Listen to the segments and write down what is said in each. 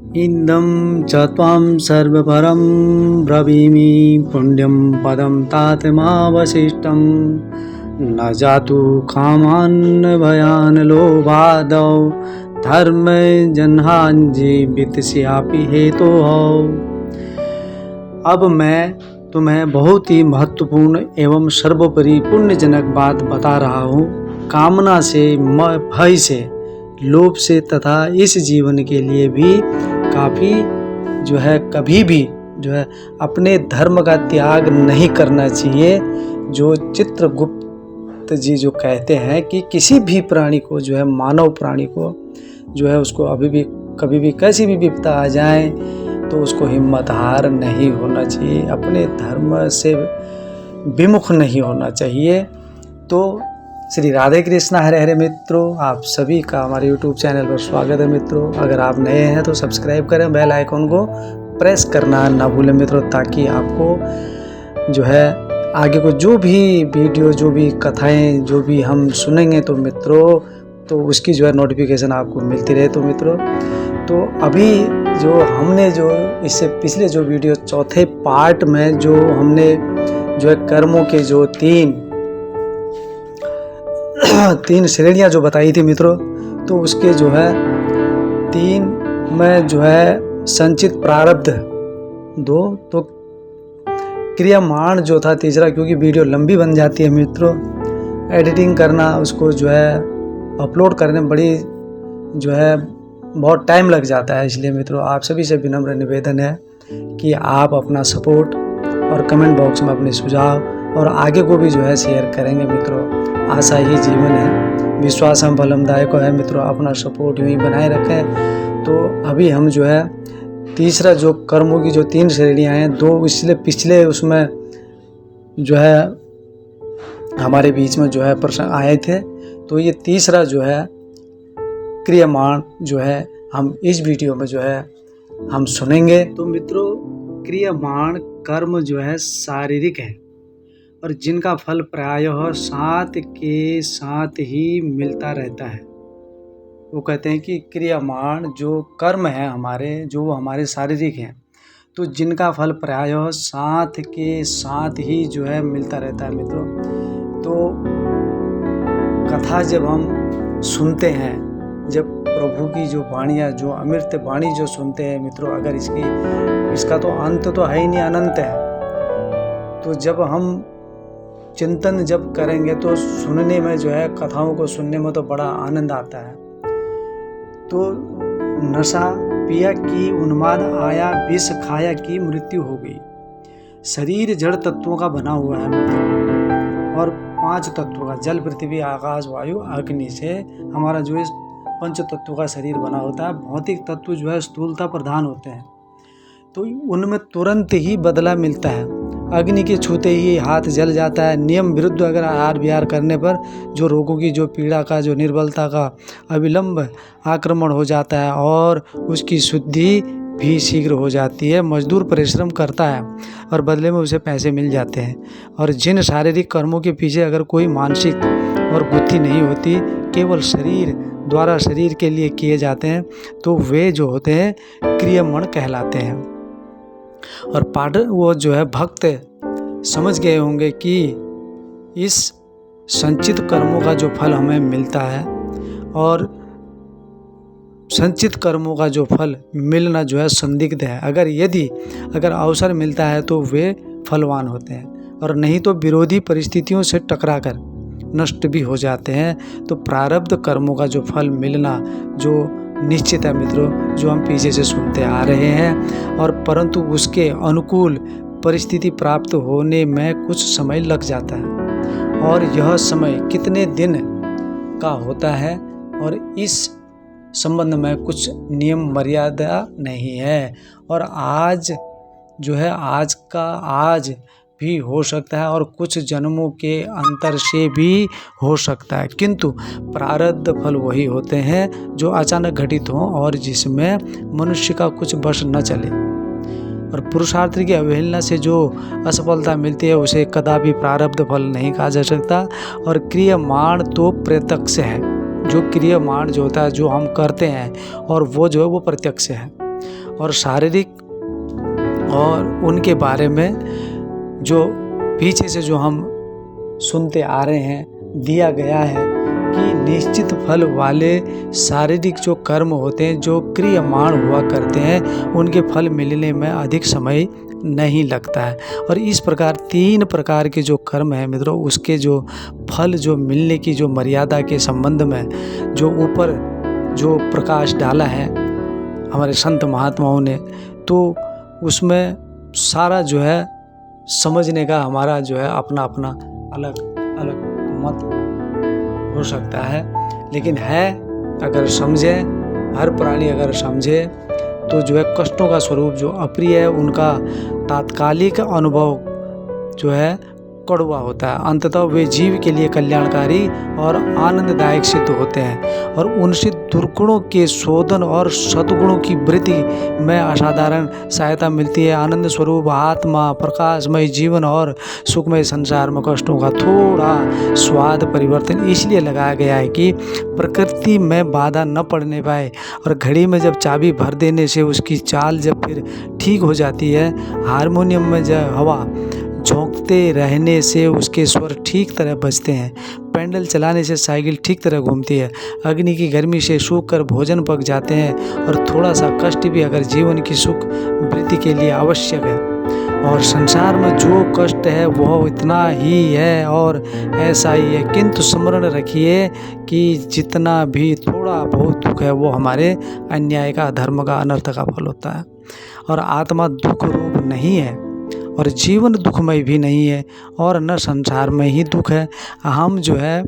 इदं च त्वां सर्वपरं ब्रवीमि पुण्यं पदं तातमावशिष्टं न जातु कामान् भयान् लोभादौ धर्मे जन्हाञ्जीवितस्यापि हेतोः। अब मैं तुम्हें बहुत ही महत्वपूर्ण एवं सर्वोपरि पुण्यजनक बात बता रहा हूँ। कामना से, भय से, लोभ से तथा इस जीवन के लिए भी काफ़ी कभी भी अपने धर्म का त्याग नहीं करना चाहिए। जो चित्रगुप्त जी जो कहते हैं कि किसी भी प्राणी को मानव प्राणी को उसको अभी भी कभी भी कैसी भी विपदा आ जाए तो उसको हिम्मत हार नहीं होना चाहिए, अपने धर्म से विमुख नहीं होना चाहिए। तो श्री राधे कृष्णा हरे हरे मित्रों, आप सभी का हमारे यूट्यूब चैनल पर स्वागत है मित्रों। अगर आप नए हैं तो सब्सक्राइब करें, बेल आइकन को प्रेस करना ना भूलें मित्रों, ताकि आपको आगे को जो भी वीडियो, जो भी कथाएं, जो भी हम सुनेंगे तो मित्रों तो उसकी नोटिफिकेशन आपको मिलती रहे। तो मित्रों तो अभी हमने इससे पिछले वीडियो चौथे पार्ट में हमने कर्मों के तीन श्रेणियां बताई थी मित्रों, तो उसके 3 में संचित प्रारब्ध 2, तो क्रियामाण था तीसरा, क्योंकि वीडियो लंबी बन जाती है मित्रों, एडिटिंग करना, उसको अपलोड करने में बड़ी बहुत टाइम लग जाता है। इसलिए मित्रों आप सभी से विनम्र निवेदन है कि आप अपना सपोर्ट और कमेंट बॉक्स में अपने सुझाव और आगे को भी शेयर करेंगे मित्रों। आशा ही जीवन है, विश्वास हम फलमदायक है मित्रों, अपना सपोर्ट यूँ ही बनाए रखें। तो अभी हम तीसरा कर्मों की 3 श्रेणियाँ हैं, 2 इसलिए पिछले उसमें हमारे बीच में प्रश्न आए थे, तो ये तीसरा क्रियामाण हम इस वीडियो में हम सुनेंगे। तो मित्रों क्रियामाण कर्म शारीरिक है और जिनका फल प्रायः साथ के साथ ही मिलता रहता है। वो कहते हैं कि क्रियामाण कर्म है हमारे शारीरिक हैं, तो जिनका फल प्रायः साथ के साथ ही मिलता रहता है मित्रों। तो कथा जब हम सुनते हैं, जब प्रभु की वाणियाँ अमृत वाणी सुनते हैं मित्रों, अगर इसका तो अंत तो है ही नहीं, अनंत है। तो जब हम चिंतन जब करेंगे तो सुनने में कथाओं को सुनने में तो बड़ा आनंद आता है। तो नशा पिया की उन्माद आया, विष खाया की मृत्यु हो गई। शरीर जड़ तत्वों का बना हुआ है मित्रों, और 5 तत्वों का, जल पृथ्वी आकाश वायु अग्नि से हमारा पंच तत्वों का शरीर बना होता है। भौतिक तत्व स्थूलता प्रधान होते हैं, तो उनमें तुरंत ही बदला मिलता है। अग्नि के छूते ही हाथ जल जाता है। नियम विरुद्ध अगर आहार विहार करने पर रोगों की पीड़ा का, निर्बलता का अविलंब आक्रमण हो जाता है और उसकी शुद्धि भी शीघ्र हो जाती है। मजदूर परिश्रम करता है और बदले में उसे पैसे मिल जाते हैं। और जिन शारीरिक कर्मों के पीछे अगर कोई मानसिक और बुद्धि नहीं होती, केवल शरीर द्वारा शरीर के लिए किए जाते हैं, तो वे होते हैं क्रियामाण कहलाते हैं। और वो भक्त समझ गए होंगे कि इस संचित कर्मों का फल हमें मिलता है, और संचित कर्मों का फल मिलना संदिग्ध है। अगर अवसर मिलता है तो वे फलवान होते हैं, और नहीं तो विरोधी परिस्थितियों से टकराकर नष्ट भी हो जाते हैं। तो प्रारब्ध कर्मों का फल मिलना निश्चित है मित्रों, हम पीछे से सुनते आ रहे हैं, और परंतु उसके अनुकूल परिस्थिति प्राप्त होने में कुछ समय लग जाता है। और यह समय कितने दिन का होता है, और इस संबंध में कुछ नियम मर्यादा नहीं है। और आज आज का आज भी हो सकता है, और कुछ जन्मों के अंतर से भी हो सकता है, किंतु प्रारब्ध फल वही होते हैं जो अचानक घटित हों और जिसमें मनुष्य का कुछ बस न चले। और पुरुषार्थ की अवहेलना से असफलता मिलती है उसे कदापि प्रारब्ध फल नहीं कहा जा सकता। और क्रियामाण तो प्रत्यक्ष है, क्रियामाण होता है हम करते हैं, और वो वो प्रत्यक्ष है। और शारीरिक, और उनके बारे में जो पीछे से जो हम सुनते आ रहे हैं, दिया गया है कि निश्चित फल वाले शारीरिक जो कर्म होते हैं, जो क्रियमाण हुआ करते हैं, उनके फल मिलने में अधिक समय नहीं लगता है। और इस प्रकार 3 प्रकार के जो कर्म हैं मित्रों, उसके जो फल जो मिलने की जो मर्यादा के संबंध में जो ऊपर जो प्रकाश डाला है हमारे संत महात्माओं ने, तो उसमें सारा जो है समझने का हमारा जो है अपना अपना अलग अलग मत हो सकता है, लेकिन है अगर समझे, हर प्राणी अगर समझे तो जो है कष्टों का स्वरूप जो अप्रिय है, उनका तात्कालिक अनुभव जो है कड़वा होता है, अंततः वे जीव के लिए कल्याणकारी और आनंददायक सिद्ध होते हैं, और उनसे दुर्गुणों के शोधन और सद्गुणों की वृद्धि में असाधारण सहायता मिलती है। आनंद स्वरूप आत्मा, प्रकाशमय जीवन और सुखमय संसार में कष्टों का थोड़ा स्वाद परिवर्तन इसलिए लगाया गया है कि प्रकृति में बाधा न पड़ने पाए, और घड़ी में जब चाबी भर देने से उसकी चाल जब फिर ठीक हो जाती है, हारमोनियम में जब हवा झोंकते रहने से उसके स्वर ठीक तरह बजते हैं, पेंडल चलाने से साइकिल ठीक तरह घूमती है, अग्नि की गर्मी से सूख कर भोजन पक जाते हैं, और थोड़ा सा कष्ट भी अगर जीवन की सुख वृद्धि के लिए आवश्यक है। और संसार में जो कष्ट है वह इतना ही है और ऐसा ही है, किंतु स्मरण रखिए कि जितना भी थोड़ा बहुत दुख है वो हमारे अन्याय का, धर्म का, अनर्थ का फल होता है। और आत्मा दुख रूप नहीं है, और जीवन दुखमय भी नहीं है, और न संसार में ही दुख है। हम जो है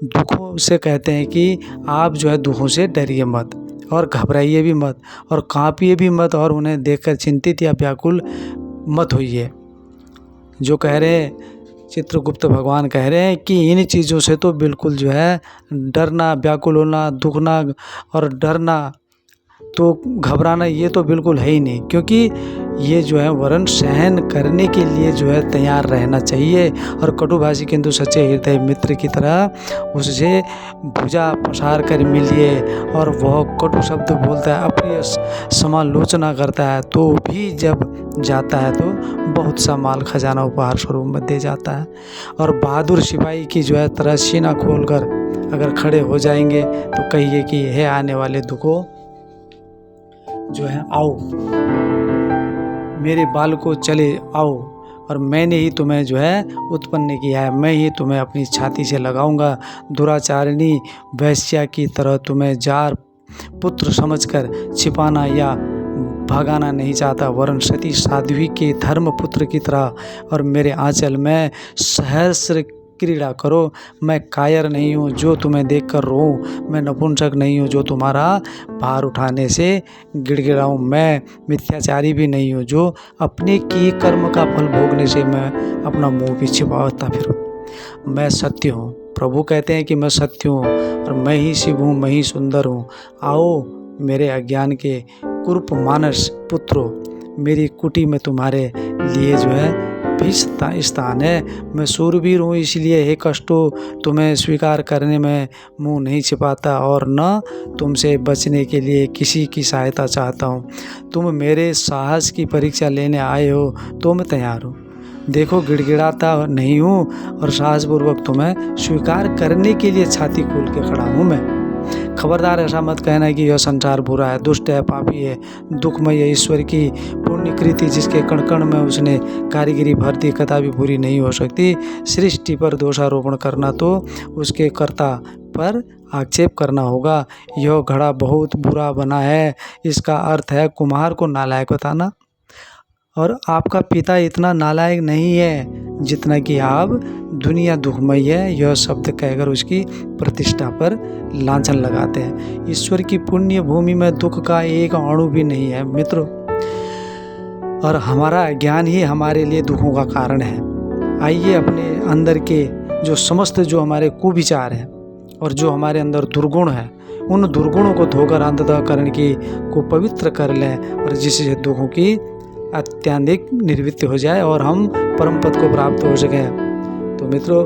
दुखों से कहते हैं कि आप जो है दुखों से डरिए मत, और घबराइए भी मत, और कांपिए भी मत, और उन्हें देखकर चिंतित या व्याकुल मत होइए। जो कह रहे हैं चित्रगुप्त भगवान कह रहे हैं कि इन चीज़ों से तो बिल्कुल जो है डरना, व्याकुल होना, दुखना और डरना, तो घबराना ये तो बिल्कुल है ही नहीं, क्योंकि ये जो है वरण सहन करने के लिए जो है तैयार रहना चाहिए। और कटुभाषी किंतु सच्चे हृदय मित्र की तरह उससे भुजा पसार कर मिलिए, और वह कटु शब्द बोलता है, अप्रिय समालोचना करता है, तो भी जब जाता है तो बहुत सा माल खजाना उपहार स्वरूप में दे जाता है। और बहादुर सिपाही की जो है तरह सीना खोलकर अगर खड़े हो जाएंगे तो कहिए कि हे आने वाले दुखों जो है आओ, मेरे बाल को चले आओ, और मैंने ही तुम्हें जो है उत्पन्न किया है, मैं ही तुम्हें अपनी छाती से लगाऊंगा। दुराचारिणी वैश्या की तरह तुम्हें जार पुत्र समझकर छिपाना या भगाना नहीं चाहता, वरन सती साध्वी के धर्म पुत्र की तरह और मेरे आंचल में सहस्र क्रीड़ा करो। मैं कायर नहीं हूँ जो तुम्हें देखकर रोऊं, मैं नपुंसक नहीं हूँ जो तुम्हारा भार उठाने से गिड़गिड़ाऊं, मैं मिथ्याचारी भी नहीं हूँ जो अपने किए कर्म का फल भोगने से मैं अपना मुंह भी छिपाता फिरूं। मैं सत्य हूँ, प्रभु कहते हैं कि मैं सत्य हूँ, और मैं ही शिव हूँ, मैं ही सुंदर हूँ। आओ मेरे अज्ञान के कुरूप मानस पुत्रों, मेरी कुटी में तुम्हारे लिए जो है भी स्थान है। मैं सूरवीर हूँ, इसलिए हे कष्टों तुम्हें स्वीकार करने में मुंह नहीं छिपाता, और न तुमसे बचने के लिए किसी की सहायता चाहता हूँ। तुम मेरे साहस की परीक्षा लेने आए हो तो मैं तैयार हूँ। देखो गिड़गिड़ाता नहीं हूँ, और साहसपूर्वक तुम्हें स्वीकार करने के लिए छाती खोल के खड़ा हूँ मैं। खबरदार ऐसा मत कहना कि यह संसार बुरा है, दुष्ट है, पापी है, दुखमय है। ईश्वर की पुण्यकृति जिसके कण कण में उसने कारीगरी भर दी कदापि बुरी नहीं हो सकती। सृष्टि पर दोषारोपण करना तो उसके कर्ता पर आक्षेप करना होगा। यह घड़ा बहुत बुरा बना है, इसका अर्थ है कुम्हार को नालायक बताना, और आपका पिता इतना नालायक नहीं है जितना कि आप दुनिया दुखमय है यह शब्द कहकर उसकी प्रतिष्ठा पर लांछन लगाते हैं। ईश्वर की पुण्य भूमि में दुख का एक अणु भी नहीं है मित्रों, और हमारा ज्ञान ही हमारे लिए दुखों का कारण है। आइए अपने अंदर के जो समस्त जो हमारे कुविचार हैं और जो हमारे अंदर दुर्गुण है, उन दुर्गुणों को धोकर अंतःकरण की को पवित्र कर लें, और जिससे दुखों की अत्यधिक निवृत्ति हो जाए और हम परम पद को प्राप्त हो सकें। तो मित्रों,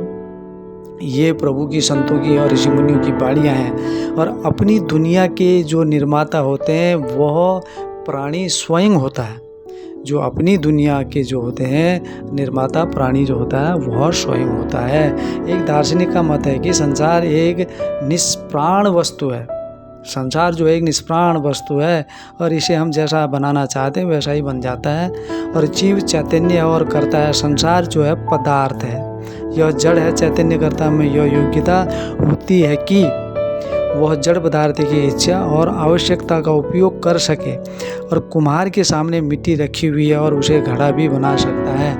ये प्रभु की, संतों की और ऋषि मुनियों की बाणियाँ हैं, और अपनी दुनिया के जो निर्माता होते हैं वह प्राणी स्वयं होता है। जो अपनी दुनिया के जो होते हैं निर्माता प्राणी जो होता है वह स्वयं होता है। एक दार्शनिक का मत है कि संसार एक निष्प्राण वस्तु है। संसार जो एक निष्प्राण वस्तु है और इसे हम जैसा बनाना चाहते हैं वैसा ही बन जाता है। और जीव चैतन्य और करता है, संसार जो है पदार्थ है। यह जड़ है, चैतन्य करता में यह योग्यता होती है कि वह जड़ पदार्थ की इच्छा और आवश्यकता का उपयोग कर सके। और कुम्हार के सामने मिट्टी रखी हुई है और उसे घड़ा भी बना सकता है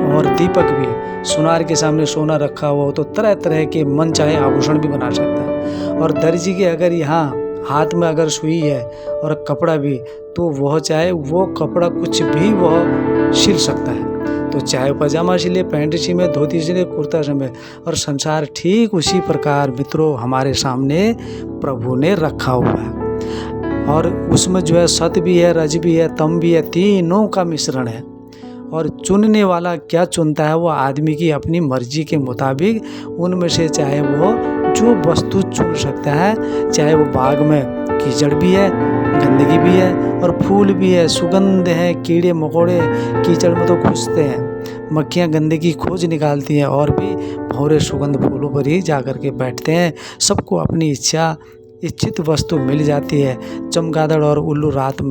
और दीपक भी। सुनार के सामने सोना रखा हुआ हो तो तरह तरह के मन चाहे आभूषण भी बना सकता है। और दर्जी के अगर यहाँ हाथ में अगर सुई है और कपड़ा भी, तो वह चाहे वो कपड़ा कुछ भी वह सिल सकता है। तो चाहे पजामा सिले, पैंट सिले, धोती सिले, कुर्ता सिले। और संसार ठीक उसी प्रकार मित्रों हमारे सामने प्रभु ने रखा हुआ है। और उसमें जो है सत भी है, रज भी है, तम भी है, तीनों का मिश्रण है। और चुनने वाला क्या चुनता है, वो आदमी की अपनी मर्जी के मुताबिक उनमें से चाहे वो जो वस्तु चुन सकता है। चाहे वो बाग में कीचड़ भी है, गंदगी भी है और फूल भी है, सुगंध है, कीड़े मकोड़े कीचड़ में तो घुसते हैं, मक्खियाँ गंदगी खोज निकालती हैं और भी भौरे सुगंध फूलों पर ही जा कर के बैठते हैं। सबको अपनी इच्छित वस्तु मिल जाती है। चमगादड़ और उल्लू रात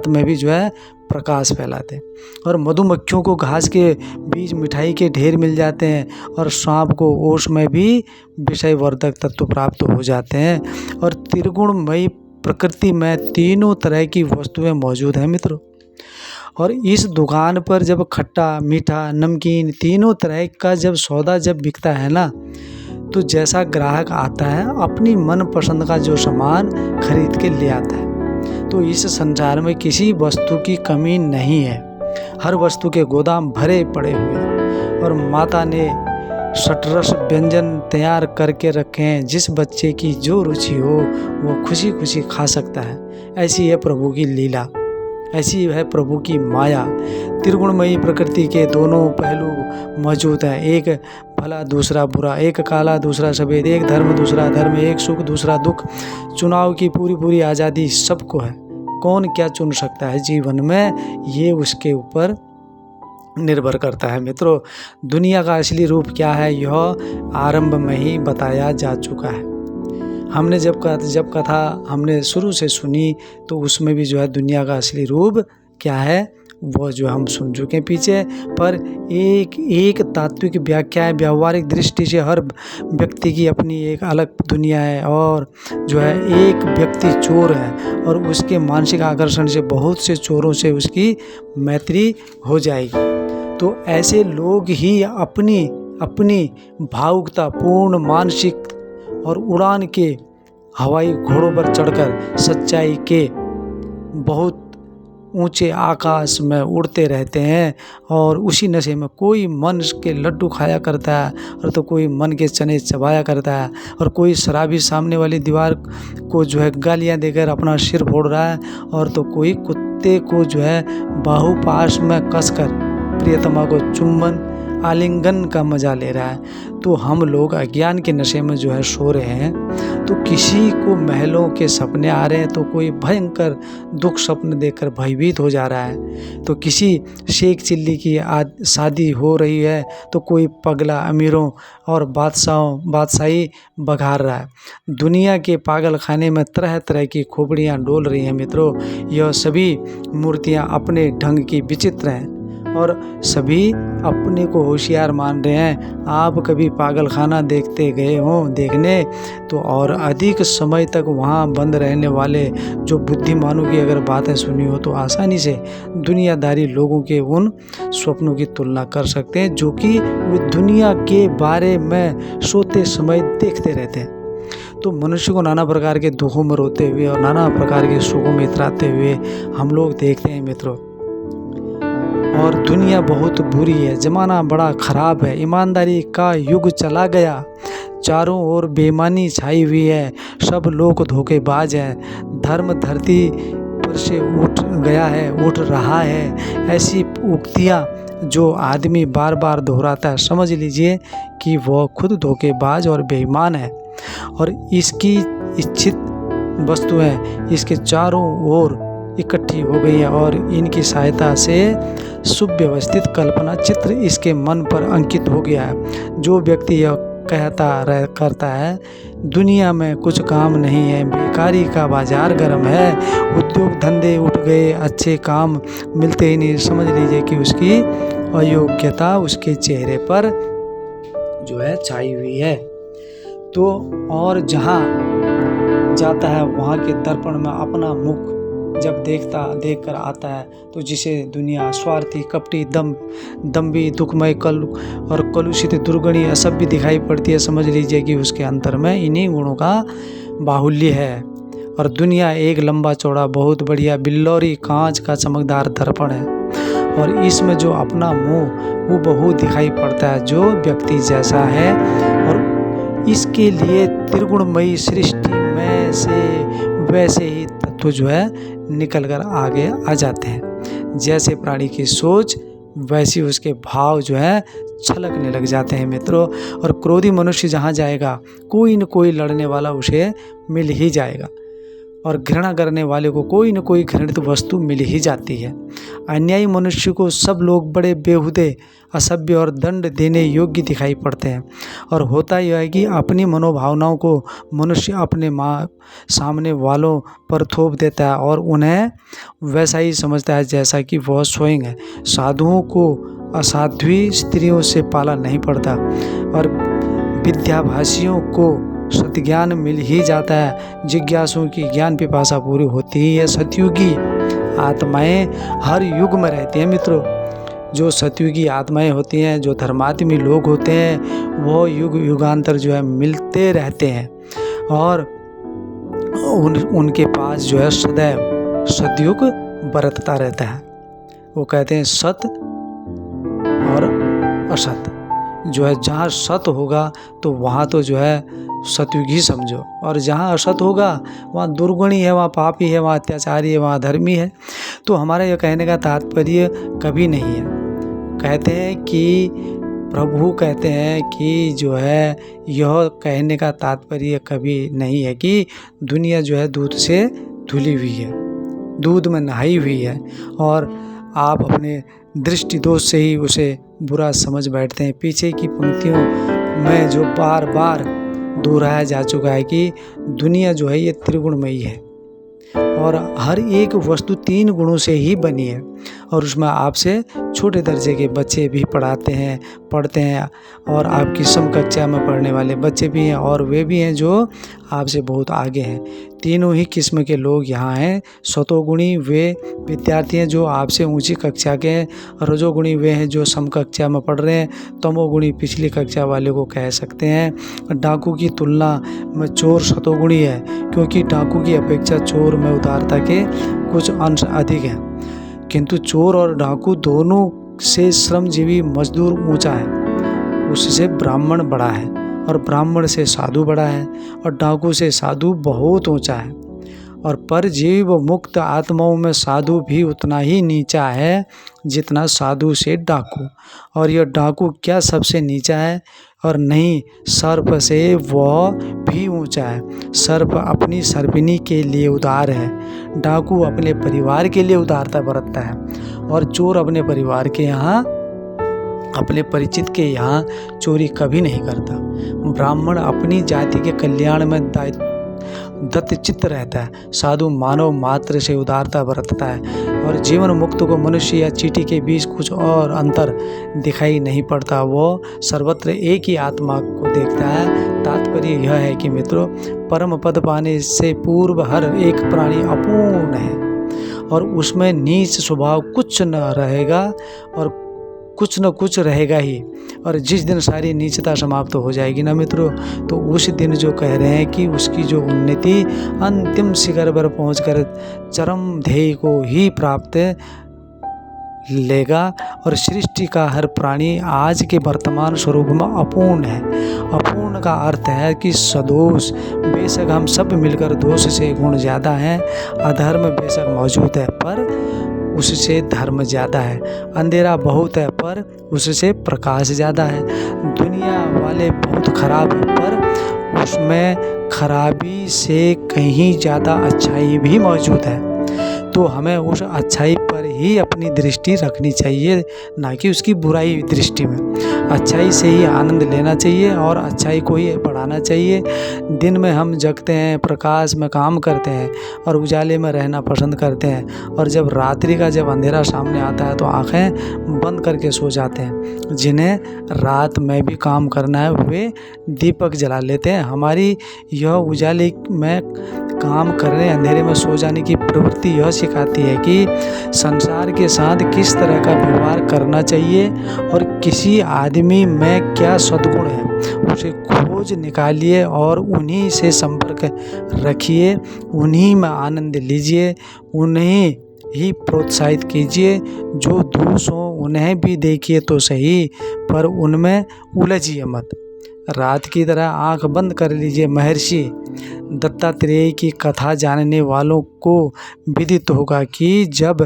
में भी जो है प्रकाश फैलाते हैं। और मधुमक्खियों को घास के बीज मिठाई के ढेर मिल जाते हैं और सांप को ओस में भी विषयवर्धक तत्व प्राप्त हो जाते हैं। और त्रिगुणमयी प्रकृति में तीनों तरह की वस्तुएं मौजूद हैं मित्रों। और इस दुकान पर जब खट्टा, मीठा, नमकीन तीनों तरह का जब सौदा जब बिकता है ना, तो जैसा ग्राहक आता है अपनी मन पसंद का जो सामान खरीद के ले आता है। तो इस संसार में किसी वस्तु की कमी नहीं है, हर वस्तु के गोदाम भरे पड़े हुए हैं। और माता ने षटरस व्यंजन तैयार करके रखे हैं, जिस बच्चे की जो रुचि हो वो खुशी खुशी खा सकता है। ऐसी है प्रभु की लीला, ऐसी है प्रभु की माया। त्रिगुणमयी प्रकृति के दोनों पहलू मौजूद हैं, एक भला दूसरा बुरा, एक काला दूसरा सफ़ेद, एक धर्म दूसरा धर्म, एक सुख दूसरा दुख। चुनाव की पूरी आज़ादी सबको है। कौन क्या चुन सकता है जीवन में, ये उसके ऊपर निर्भर करता है मित्रों। दुनिया का असली रूप क्या है, यह आरंभ में ही बताया जा चुका है। हमने जब कथा हमने शुरू से सुनी तो उसमें भी जो है दुनिया का असली रूप क्या है वो जो हम सुन चुके हैं पीछे। पर एक तात्विक व्याख्या है। व्यावहारिक दृष्टि से हर व्यक्ति की अपनी एक अलग दुनिया है और जो है एक व्यक्ति चोर है और उसके मानसिक आकर्षण से बहुत से चोरों से उसकी मैत्री हो जाएगी। तो ऐसे लोग ही अपनी भावुकता पूर्ण मानसिक और उड़ान के हवाई घोड़ों पर चढ़कर सच्चाई के बहुत ऊंचे आकाश में उड़ते रहते हैं। और उसी नशे में कोई मन के लड्डू खाया करता है और तो कोई मन के चने चबाया करता है और कोई शराबी सामने वाली दीवार को जो है गालियां देकर अपना सिर फोड़ रहा है और तो कोई कुत्ते को जो है बाहुपाश में कसकर प्रियतमा को चुम्बन आलिंगन का मजा ले रहा है। तो हम लोग अज्ञान के नशे में जो है सो रहे हैं। तो किसी को महलों के सपने आ रहे हैं तो कोई भयंकर दुख स्वप्न देखकर भयभीत हो जा रहा है। तो किसी शेख चिल्ली की शादी हो रही है तो कोई पगला अमीरों और बादशाही बघार रहा है। दुनिया के पागल खाने में तरह तरह की खोपड़ियाँ डोल रही हैं मित्रों। यह सभी मूर्तियाँ अपने ढंग की विचित्र हैं और सभी अपने को होशियार मान रहे हैं। आप कभी पागल खाना देखते गए हों देखने तो और अधिक समय तक वहाँ बंद रहने वाले जो बुद्धिमानों की अगर बातें सुनी हो तो आसानी से दुनियादारी लोगों के उन स्वप्नों की तुलना कर सकते हैं जो कि वे दुनिया के बारे में सोते समय देखते रहते हैं। तो मनुष्य को नाना प्रकार के दुखों में रोते हुए और नाना प्रकार के सुखों में इतराते हुए हम लोग देखते हैं मित्रों। और दुनिया बहुत बुरी है, ज़माना बड़ा ख़राब है, ईमानदारी का युग चला गया, चारों ओर बेईमानी छाई हुई है, सब लोग धोखेबाज हैं, धर्म धरती पर से उठ रहा है। ऐसी उक्तियाँ जो आदमी बार बार दोहराता है समझ लीजिए कि वह खुद धोखेबाज और बेईमान है। और इसकी इच्छित वस्तुएं इसके चारों ओर इकट्ठी हो गई हैं और इनकी सहायता से सुव्यवस्थित कल्पना चित्र इसके मन पर अंकित हो गया है। जो व्यक्ति यह करता है दुनिया में कुछ काम नहीं है, बेकारी का बाजार गर्म है, उद्योग धंधे उठ गए, अच्छे काम मिलते ही नहीं, समझ लीजिए कि उसकी अयोग्यता उसके चेहरे पर जो है छाई हुई है। तो और जहाँ जाता है वहाँ के दर्पण में अपना मुख जब देख कर आता है तो जिसे दुनिया स्वार्थी, कपटी, दम्भी, दुखमय और कलुषित, दुर्गुणी, असभ्य दिखाई पड़ती है, समझ लीजिए कि उसके अंतर में इन्हीं गुणों का बाहुल्य है। और दुनिया एक लंबा चौड़ा बहुत बढ़िया बिल्लौरी कांच का चमकदार दर्पण है और इसमें जो अपना मुंह हूबहू दिखाई पड़ता है जो व्यक्ति जैसा है, और इसके लिए त्रिगुणमयी सृष्टि में से वैसे ही तत्व जो है निकल कर आगे आ जाते हैं। जैसे प्राणी की सोच वैसी उसके भाव जो है छलकने लग जाते हैं मित्रों। और क्रोधी मनुष्य जहाँ जाएगा कोई न कोई लड़ने वाला उसे मिल ही जाएगा और घृणा करने वाले को कोई न कोई घृणित वस्तु मिल ही जाती है। अन्यायी मनुष्य को सब लोग बड़े बेहुदे, असभ्य और दंड देने योग्य दिखाई पड़ते हैं। और होता यह है कि अपनी मनोभावनाओं को मनुष्य अपने सामने वालों पर थोप देता है और उन्हें वैसा ही समझता है जैसा कि वह स्वयं है। साधुओं को असाध्वी स्त्रियों से पाला नहीं पड़ता और विद्याभाषियों को सत्ज्ञान मिल ही जाता है। जिज्ञासुओं की ज्ञान पिपासा पूरी होती ही है। सतयुगी आत्माएं हर युग में रहती हैं मित्रों। जो सतयुगी आत्माएं होती हैं, जो धर्मात्मी लोग होते हैं, वो युग युगांतर जो है मिलते रहते हैं और उनके पास जो है सदैव सतयुग बरतता रहता है। वो कहते हैं सत और असत जो है, जहाँ सत होगा तो वहाँ तो जो है सतयुग ही समझो, और जहाँ असत होगा वहाँ दुर्गुणी है, वहाँ पापी है, वहाँ अत्याचारी है, वहाँ धर्मी है। तो हमारा यह कहने का तात्पर्य कभी नहीं है। कहते हैं कि प्रभु कहते हैं कि जो है यह कहने का तात्पर्य कभी नहीं है कि दुनिया जो है दूध से धुली हुई है, दूध में नहाई हुई है और आप अपने दृष्टि दोष से ही उसे बुरा समझ बैठते हैं। पीछे की पंक्तियों में जो बार बार दोहराया जा चुका है कि दुनिया जो है ये त्रिगुणमयी है और हर एक वस्तु 3 गुणों से ही बनी है। और उसमें आपसे छोटे दर्जे के बच्चे भी पढ़ते हैं और आपकी समकक्षा में पढ़ने वाले बच्चे भी हैं और वे भी हैं जो आपसे बहुत आगे हैं। तीनों ही किस्म के लोग यहाँ हैं। सतोगुणी वे विद्यार्थी हैं जो आपसे ऊंची कक्षा के हैं, रजोगुणी वे हैं जो समकक्षा में पढ़ रहे हैं, तमोगुणी पिछली कक्षा वाले को कह सकते हैं। डाकू की तुलना में चोर सतोगुणी है क्योंकि डाकू की अपेक्षा चोर में उदारता के कुछ अंश अधिक हैं, किंतु चोर और डाकू दोनों से श्रमजीवी मजदूर ऊंचा है, उससे ब्राह्मण बड़ा है और ब्राह्मण से साधु बड़ा है और डाकू से साधु बहुत ऊंचा है। और परजीव मुक्त आत्माओं में साधु भी उतना ही नीचा है जितना साधु से डाकू। और यह डाकू क्या सबसे नीचा है? और नहीं, सर्प से वह भी ऊंचा है। सर्प अपनी सर्पिनी के लिए उदार है, डाकू अपने परिवार के लिए उदारता बरतता है और चोर अपने परिवार के यहाँ, अपने परिचित के यहाँ चोरी कभी नहीं करता। ब्राह्मण अपनी जाति के कल्याण में दत्तचित्त रहता है, साधु मानव मात्र से उदारता बरतता है और जीवन मुक्त को मनुष्य या चींटी के बीच कुछ और अंतर दिखाई नहीं पड़ता, वो सर्वत्र एक ही आत्मा को देखता है। तात्पर्य यह है कि मित्रों, परम पद पाने से पूर्व हर एक प्राणी अपूर्ण है और उसमें नीच स्वभाव कुछ न रहेगा और कुछ न कुछ रहेगा ही। और जिस दिन सारी नीचता समाप्त हो जाएगी ना मित्रों, तो उस दिन जो कह रहे हैं कि उसकी जो उन्नति अंतिम शिखर पर पहुंचकर चरम ध्येय को ही प्राप्त लेगा। और सृष्टि का हर प्राणी आज के वर्तमान स्वरूप में अपूर्ण है। अपूर्ण का अर्थ है कि सदोष। बेशक हम सब मिलकर दोष से गुण ज़्यादा हैं, अधर्म बेशक मौजूद है पर उससे धर्म ज़्यादा है, अंधेरा बहुत है पर उससे प्रकाश ज़्यादा है, दुनिया वाले बहुत खराब है पर उसमें खराबी से कहीं ज़्यादा अच्छाई भी मौजूद है। तो हमें उस अच्छाई पर ही अपनी दृष्टि रखनी चाहिए, ना कि उसकी बुराई दृष्टि में। अच्छाई से ही आनंद लेना चाहिए और अच्छाई को ही बढ़ाना चाहिए। दिन में हम जगते हैं, प्रकाश में काम करते हैं और उजाले में रहना पसंद करते हैं, और जब रात्रि का जब अंधेरा सामने आता है तो आँखें बंद करके सो जाते हैं। जिन्हें रात में भी काम करना है वे दीपक जला लेते हैं। हमारी यह उजाले में काम करने, अंधेरे में सो जाने की प्रवृत्ति यह सिखाती है कि संसार के साथ किस तरह का व्यवहार करना चाहिए और किसी आदमी में क्या सद्गुण है उसे खोज निकालिए और उन्हीं से संपर्क रखिए, उन्हीं में आनंद लीजिए, उन्हें ही प्रोत्साहित कीजिए। जो दोष हो उन्हें भी देखिए तो सही, पर उनमें उलझिए मत। रात की तरह आंख बंद कर लीजिए। महर्षि दत्तात्रेय की कथा जानने वालों को विदित होगा कि जब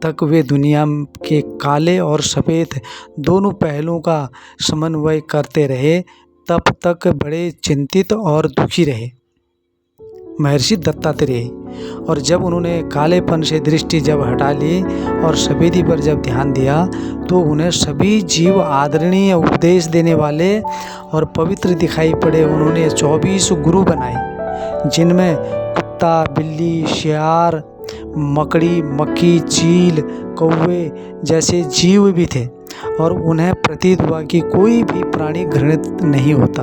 तक वे दुनिया के काले और सफ़ेद दोनों पहलुओं का समन्वय करते रहे, तब तक बड़े चिंतित और दुखी रहे। महर्षि दत्तात्रेय, और जब उन्होंने कालेपन से दृष्टि जब हटा ली और सफेदी पर जब ध्यान दिया, तो उन्हें सभी जीव आदरणीय उपदेश देने वाले और पवित्र दिखाई पड़े। उन्होंने 24 गुरु बनाए, जिनमें कुत्ता, बिल्ली, शेर, मकड़ी, मक्खी, चील, कौवे जैसे जीव भी थे, और उन्हें प्रतीत हुआ कि कोई भी प्राणी घृणित नहीं होता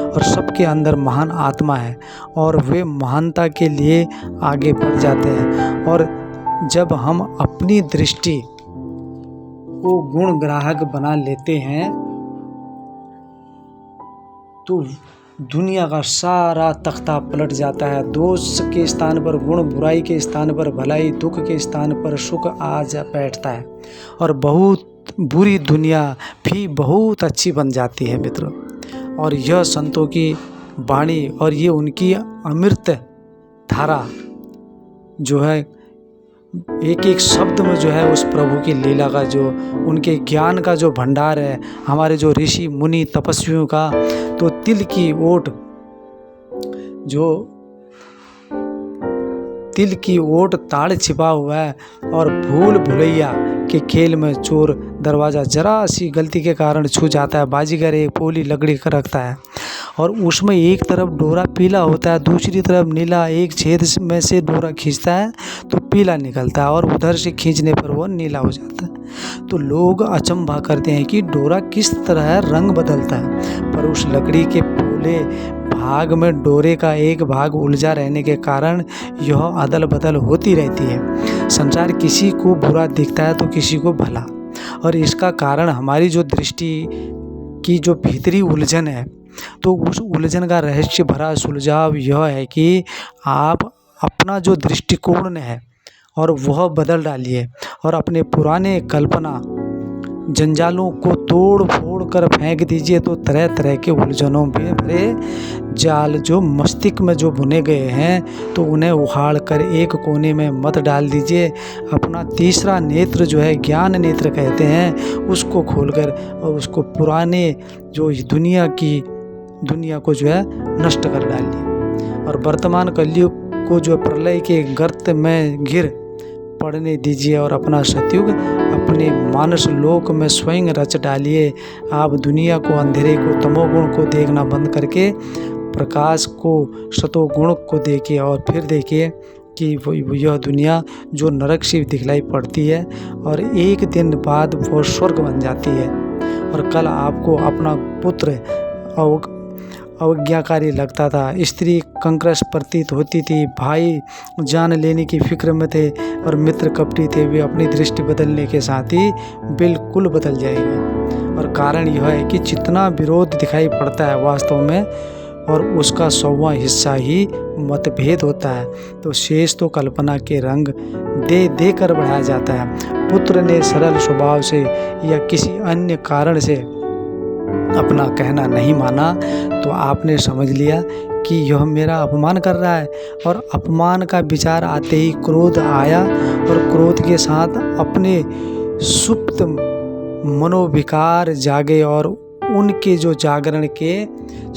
और सबके अंदर महान आत्मा है और वे महानता के लिए आगे बढ़ जाते हैं। और जब हम अपनी दृष्टि को गुण ग्राहक बना लेते हैं तो दुनिया का सारा तख्ता पलट जाता है। दोष के स्थान पर गुण, बुराई के स्थान पर भलाई, दुख के स्थान पर सुख आ जा बैठता है और बहुत बुरी दुनिया भी बहुत अच्छी बन जाती है मित्रों। और यह संतों की वाणी और ये उनकी अमृत धारा जो है, एक एक शब्द में जो है उस प्रभु की लीला का, जो उनके ज्ञान का जो भंडार है, हमारे जो ऋषि मुनि तपस्वियों का, तो तिल की ओट, जो तिल की ओट ताड़ छिपा हुआ है और भूल भुलैया के खेल में चोर दरवाज़ा जरा सी गलती के कारण छू जाता है। बाजीगर एक पोली लकड़ी का रखता है और उसमें एक तरफ डोरा पीला होता है, दूसरी तरफ नीला। एक छेद में से डोरा खींचता है तो पीला निकलता है और उधर से खींचने पर वो नीला हो जाता है। तो लोग अचंभा करते हैं कि डोरा किस तरह रंग बदलता है, पर उस लकड़ी के पोले भाग में डोरे का एक भाग उलझा रहने के कारण यह अदल बदल होती रहती है। संसार किसी को बुरा दिखता है तो किसी को भला, और इसका कारण हमारी जो दृष्टि की जो भीतरी उलझन है। तो उस उलझन का रहस्य भरा सुलझाव यह है कि आप अपना जो दृष्टिकोण है और वह बदल डालिए और अपने पुराने कल्पना जंजालों को तोड़ फोड़ कर फेंक दीजिए। तो तरह तरह के उलझनों में भरे जाल जो मस्तिष्क में जो बुने गए हैं, तो उन्हें उखाड़ कर एक कोने में मत डाल दीजिए। अपना तीसरा नेत्र जो है, ज्ञान नेत्र कहते हैं, उसको खोलकर और उसको पुराने जो दुनिया को जो है नष्ट कर डालिए और वर्तमान कलयुग को जो प्रलय के गर्त में गिर पड़ने दीजिए और अपना सतयुग अपने मानस लोक में स्वयं रच डालिए। आप दुनिया को, अंधेरे को, तमोगुण को देखना बंद करके प्रकाश को, सतोगुण को देखिए और फिर देखिए कि यह दुनिया जो नरक सी दिखलाई पड़ती है और एक दिन बाद वो स्वर्ग बन जाती है। और कल आपको अपना पुत्र अवज्ञाकारी लगता था, स्त्री कंकरस प्रतीत होती थी, भाई जान लेने की फिक्र में थे और मित्र कपटी थे, वे अपनी दृष्टि बदलने के साथ ही बिल्कुल बदल जाएंगे। और कारण यह है कि जितना विरोध दिखाई पड़ता है वास्तव में और उसका 100वां हिस्सा ही मतभेद होता है, तो शेष तो कल्पना के रंग दे दे कर बढ़ाया जाता है। पुत्र ने सरल स्वभाव से या किसी अन्य कारण से अपना कहना नहीं माना तो आपने समझ लिया कि यह मेरा अपमान कर रहा है, और अपमान का विचार आते ही क्रोध आया और क्रोध के साथ अपने सुप्त मनोविकार जागे और उनके जो जागरण के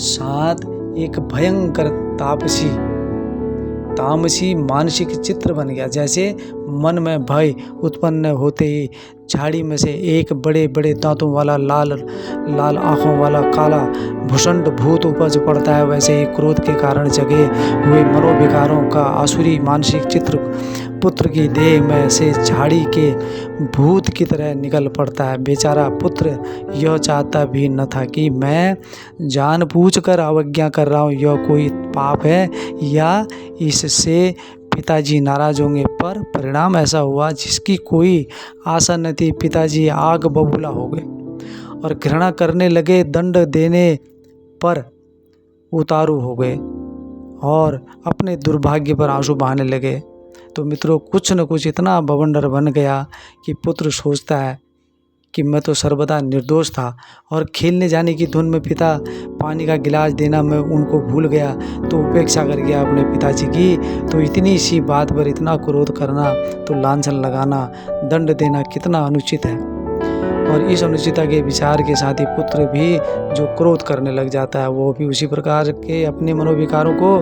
साथ एक भयंकर तामसी मानसिक चित्र बन गया। जैसे मन में भय उत्पन्न होते ही झाड़ी में से एक बड़े बड़े दांतों वाला लाल लाल आंखों वाला काला भुषंड भूत उपज पड़ता है, वैसे ही क्रोध के कारण जगे हुए मनोविकारों का आसुरी मानसिक चित्र पुत्र की देह में से झाड़ी के भूत की तरह निकल पड़ता है। बेचारा पुत्र यह चाहता भी न था कि मैं जानबूझकर अवज्ञा कर रहा हूँ, यह कोई पाप है या इससे पिताजी नाराज होंगे, पर परिणाम ऐसा हुआ जिसकी कोई आशा न थी। पिताजी आग बबूला हो गए और घृणा करने लगे, दंड देने पर उतारू हो गए और अपने दुर्भाग्य पर आंसू बहाने लगे। तो मित्रों, कुछ न कुछ इतना बवंडर बन गया कि पुत्र सोचता है कि मैं तो सर्वदा निर्दोष था और खेलने जाने की धुन में पिता पानी का गिलास देना मैं उनको भूल गया, तो उपेक्षा कर गया अपने पिताजी की। तो इतनी सी बात पर इतना क्रोध करना, तो लांछन लगाना, दंड देना कितना अनुचित है। और इस अनुचितता के विचार के साथ ही पुत्र भी जो क्रोध करने लग जाता है, वो भी उसी प्रकार के अपने मनोविकारों को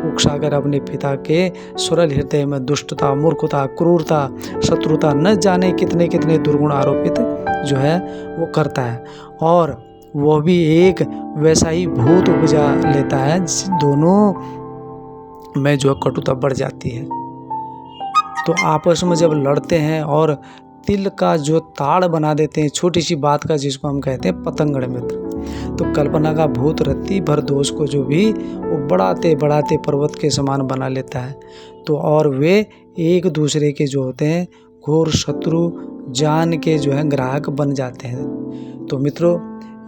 उकसाकर अपने पिता के सुरल हृदय में दुष्टता, मूर्खता, क्रूरता, शत्रुता, न जाने कितने कितने दुर्गुण आरोपित जो है वो करता है। और वह भी एक वैसा ही भूत उपजा लेता है, दोनों में जो कटुता बढ़ जाती है। तो आपस में जब लड़ते हैं और तिल का जो ताड़ बना देते हैं छोटी सी बात का, जिसको हम कहते हैं पतंगड़ मित्र, तो कल्पना का भूत रत्ती भर दोष को जो भी वो बढ़ाते बढ़ाते पर्वत के समान बना लेता है। तो और वे एक दूसरे के जो होते हैं घोर शत्रु जान के जो है ग्राहक बन जाते हैं। तो मित्रों,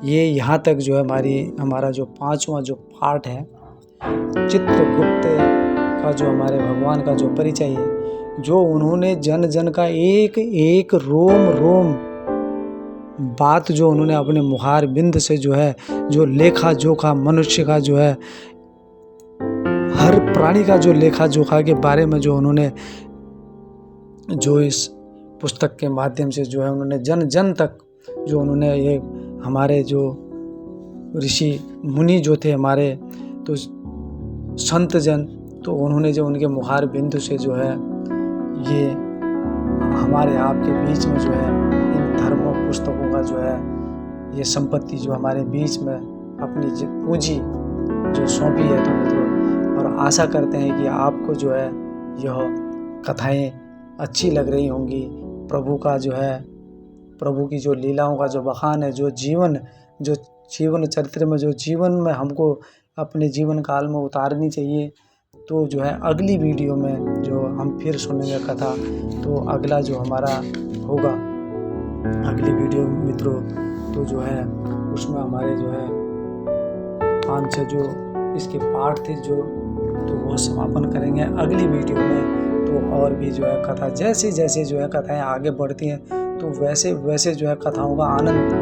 ये यहाँ तक जो है हमारा जो 5वां जो पार्ट है, चित्रगुप्त का जो हमारे भगवान का जो परिचय है, जो उन्होंने जन जन का एक एक रोम रोम बात जो उन्होंने अपने मुखार बिंद से जो है जो लेखा जोखा, मनुष्य का जो है हर प्राणी का जो लेखा जोखा के बारे में जो उन्होंने जो इस पुस्तक के माध्यम से जो है उन्होंने जन जन तक जो उन्होंने ये हमारे जो ऋषि मुनि जो थे हमारे, तो संत जन, तो उन्होंने जो उनके मुखार बिंदु से जो है ये हमारे आपके बीच में जो है इन धर्मों पुस्तकों का जो है ये संपत्ति जो हमारे बीच में अपनी पूंजी जो सौंपी है। तो मित्रों, और आशा करते हैं कि आपको जो है यह कथाएं अच्छी लग रही होंगी। प्रभु का जो है, प्रभु की जो लीलाओं का जो बखान है, जो जीवन चरित्र में जो जीवन में हमको अपने जीवन काल में उतारनी चाहिए। तो जो है अगली वीडियो में जो हम फिर सुनेंगे कथा, तो अगला जो हमारा होगा अगली वीडियो मित्रों, तो जो है उसमें हमारे जो है 5-6 जो इसके पार्ट थे जो, तो वो समापन करेंगे अगली वीडियो में। तो और भी जो है कथा जैसे जैसे जो है कथाएं आगे बढ़ती हैं, तो वैसे वैसे जो है कथाओं का आनंद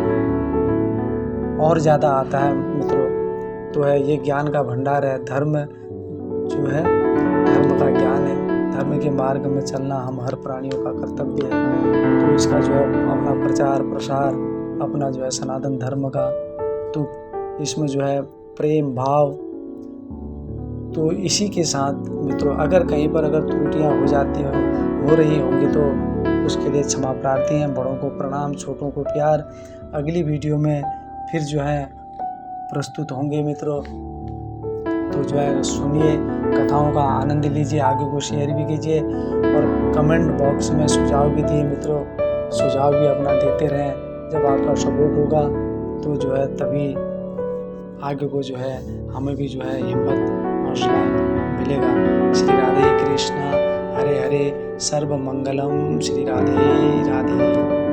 और ज़्यादा आता है मित्रों। तो है ये ज्ञान का भंडार है, धर्म जो है धर्म का ज्ञान है, धर्म के मार्ग में चलना हम हर प्राणियों का कर्तव्य है। तो इसका जो है अपना प्रचार प्रसार, अपना जो है सनातन धर्म का, तो इसमें जो है प्रेम भाव। तो इसी के साथ मित्रों, अगर कहीं पर अगर त्रुटियां हो रही होंगी तो उसके लिए क्षमा प्रार्थी हैं। बड़ों को प्रणाम, छोटों को प्यार। अगली वीडियो में फिर जो है प्रस्तुत होंगे मित्रों। तो जो है सुनिए, कथाओं का आनंद लीजिए, आगे को शेयर भी कीजिए और कमेंट बॉक्स में सुझाव भी दिए मित्रों। सुझाव भी अपना देते रहें। जब आपका सपोर्ट होगा तो जो है तभी आगे को जो है हमें भी जो है हिम्मत हौसला मिलेगा। श्री राधे कृष्णा, हरे हरे, सर्व मंगलम, श्री राधे राधे।